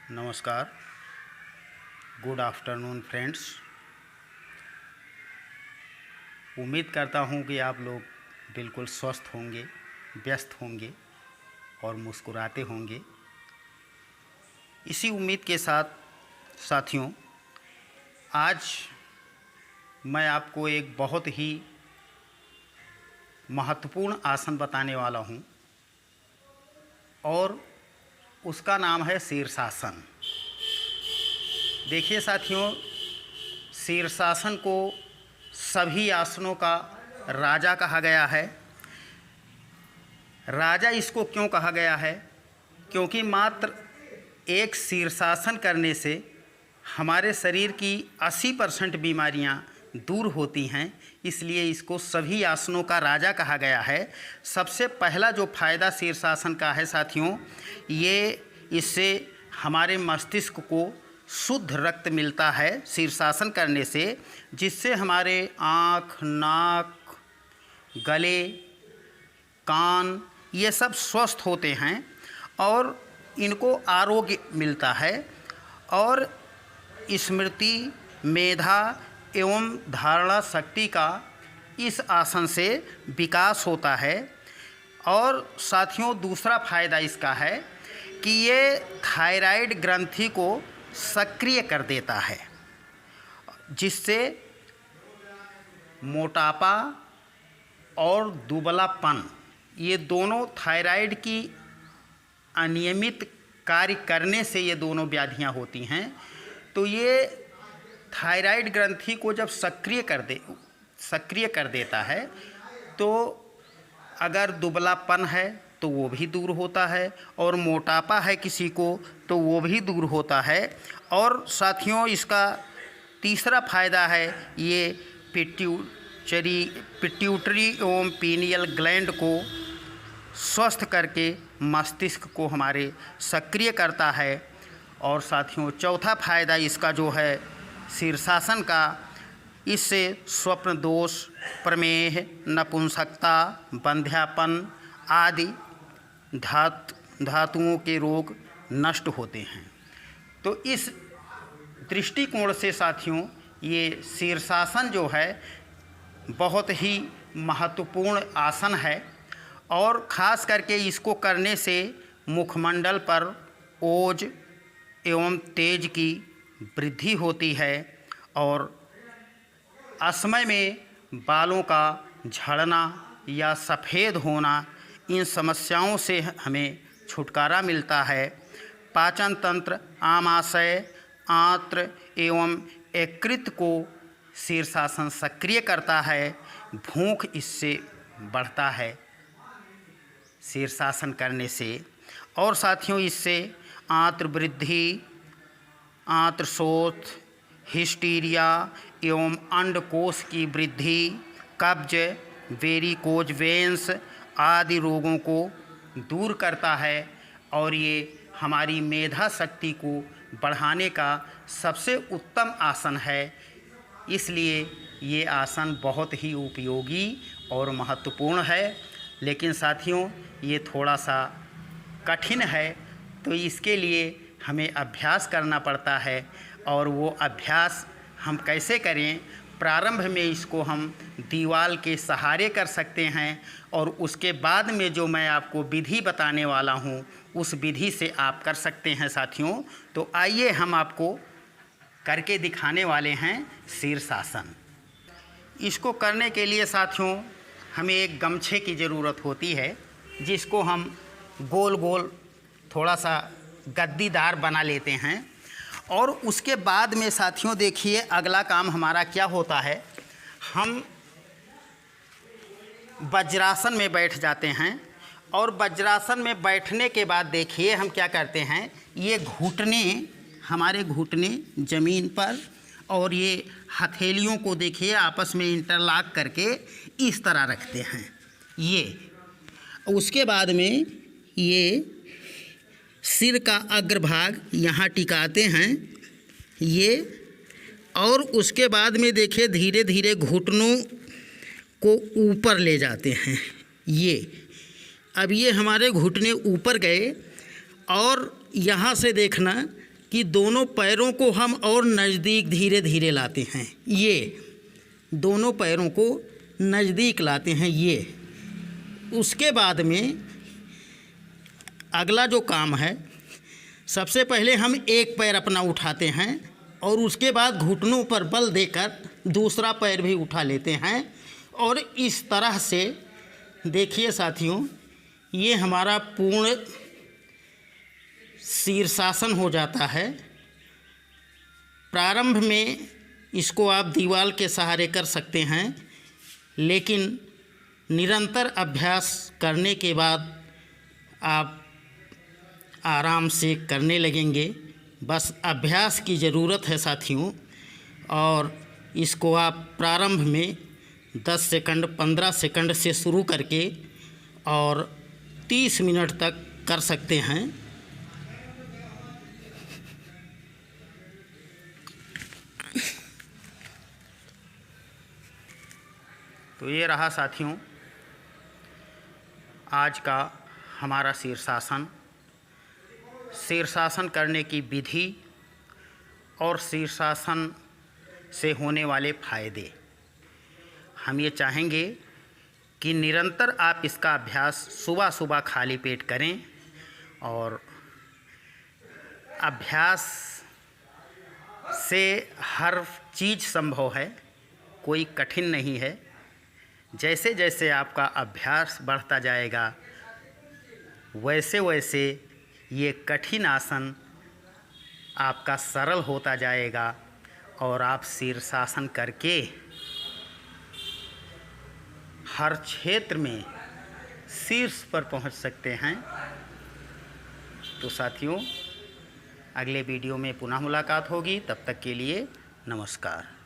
नमस्कार, good afternoon friends. उम्मीद करता हूँ कि आप लोग बिल्कुल स्वस्थ होंगे, व्यस्त होंगे और मुस्कुराते होंगे। इसी उम्मीद के साथ साथियों, आज मैं आपको एक बहुत ही महत्वपूर्ण आसन बताने वाला हूँ और उसका नाम है शीर्षासन। देखिए साथियों, शीर्षासन को सभी आसनों का राजा कहा गया है। राजा इसको क्यों कहा गया है? क्योंकि मात्र एक शीर्षासन करने से हमारे शरीर की 80% बीमारियां दूर होती हैं, इसलिए इसको सभी आसनों का राजा कहा गया है। सबसे पहला जो फ़ायदा शीर्षासन का है साथियों, ये इससे हमारे मस्तिष्क को शुद्ध रक्त मिलता है शीर्षासन करने से, जिससे हमारे आँख, नाक, गले, कान ये सब स्वस्थ होते हैं और इनको आरोग्य मिलता है और स्मृति, मेधा एवं धारणा शक्ति का इस आसन से विकास होता है। और साथियों, दूसरा फ़ायदा इसका है कि ये थायराइड ग्रंथि को सक्रिय कर देता है, जिससे मोटापा और दुबलापन ये दोनों थायराइड की अनियमित कार्य करने से ये दोनों व्याधियां होती हैं। तो ये थायराइड ग्रंथि को जब सक्रिय कर देता है तो अगर दुबलापन है तो वो भी दूर होता है और मोटापा है किसी को तो वो भी दूर होता है। और साथियों, इसका तीसरा फ़ायदा है, ये पिट्यूटरी एवं पीनियल ग्लैंड को स्वस्थ करके मस्तिष्क को हमारे सक्रिय करता है। और साथियों, चौथा फ़ायदा इसका जो है शीर्षासन का, इससे स्वप्न दोष, प्रमेह, नपुंसकता, बंध्यापन आदि धातुओं के रोग नष्ट होते हैं। तो इस दृष्टिकोण से साथियों, ये शीर्षासन जो है बहुत ही महत्वपूर्ण आसन है और ख़ास करके इसको करने से मुखमंडल पर ओज एवं तेज की वृद्धि होती है और असमय में बालों का झड़ना या सफ़ेद होना, इन समस्याओं से हमें छुटकारा मिलता है। पाचन तंत्र, आमाशय, आंत्र एवं यकृत को शीर्षासन सक्रिय करता है। भूख इससे बढ़ता है शीर्षासन करने से। और साथियों, इससे आंत्र वृद्धि, आंत्र शोथ, हिस्टीरिया एवं अंडकोश की वृद्धि, कब्ज, वेरिकोज वेन्स आदि रोगों को दूर करता है और ये हमारी मेधा शक्ति को बढ़ाने का सबसे उत्तम आसन है। इसलिए ये आसन बहुत ही उपयोगी और महत्वपूर्ण है। लेकिन साथियों, ये थोड़ा सा कठिन है, तो इसके लिए हमें अभ्यास करना पड़ता है। और वो अभ्यास हम कैसे करें? प्रारंभ में इसको हम दीवार के सहारे कर सकते हैं और उसके बाद में जो मैं आपको विधि बताने वाला हूँ उस विधि से आप कर सकते हैं साथियों। तो आइए हम आपको करके दिखाने वाले हैं शीर्षासन। इसको करने के लिए साथियों, हमें एक गमछे की ज़रूरत होती है, जिसको हम गोल गोल थोड़ा सा गद्दीदार बना लेते हैं। और उसके बाद में साथियों देखिए, अगला काम हमारा क्या होता है, हम वज्रासन में बैठ जाते हैं। और वज्रासन में बैठने के बाद देखिए हम क्या करते हैं, ये घुटने, हमारे घुटने ज़मीन पर और ये हथेलियों को देखिए आपस में इंटरलॉक करके इस तरह रखते हैं। ये उसके बाद में ये सिर का अग्रभाग यहाँ टिकाते हैं ये। और उसके बाद में देखिए धीरे धीरे घुटनों को ऊपर ले जाते हैं ये। अब ये हमारे घुटने ऊपर गए और यहाँ से देखना कि दोनों पैरों को हम और नज़दीक धीरे धीरे लाते हैं। ये दोनों पैरों को नज़दीक लाते हैं ये। उसके बाद में अगला जो काम है, सबसे पहले हम एक पैर अपना उठाते हैं और उसके बाद घुटनों पर बल देकर दूसरा पैर भी उठा लेते हैं। और इस तरह से देखिए साथियों, ये हमारा पूर्ण शीर्षासन हो जाता है। प्रारंभ में इसको आप दीवार के सहारे कर सकते हैं, लेकिन निरंतर अभ्यास करने के बाद आप आराम से करने लगेंगे। बस अभ्यास की ज़रूरत है साथियों। और इसको आप प्रारंभ में 10 सेकंड 15 सेकंड से शुरू करके और 30 मिनट तक कर सकते हैं। तो ये रहा साथियों आज का हमारा शीर्षासन। शीर्षासन करने की विधि और शीर्षासन से होने वाले फ़ायदे। हम ये चाहेंगे कि निरंतर आप इसका अभ्यास सुबह सुबह खाली पेट करें। और अभ्यास से हर चीज़ संभव है, कोई कठिन नहीं है। जैसे जैसे आपका अभ्यास बढ़ता जाएगा वैसे वैसे ये कठिन आसन आपका सरल होता जाएगा और आप शीर्षासन करके हर क्षेत्र में शीर्ष पर पहुंच सकते हैं। तो साथियों, अगले वीडियो में पुनः मुलाकात होगी। तब तक के लिए नमस्कार।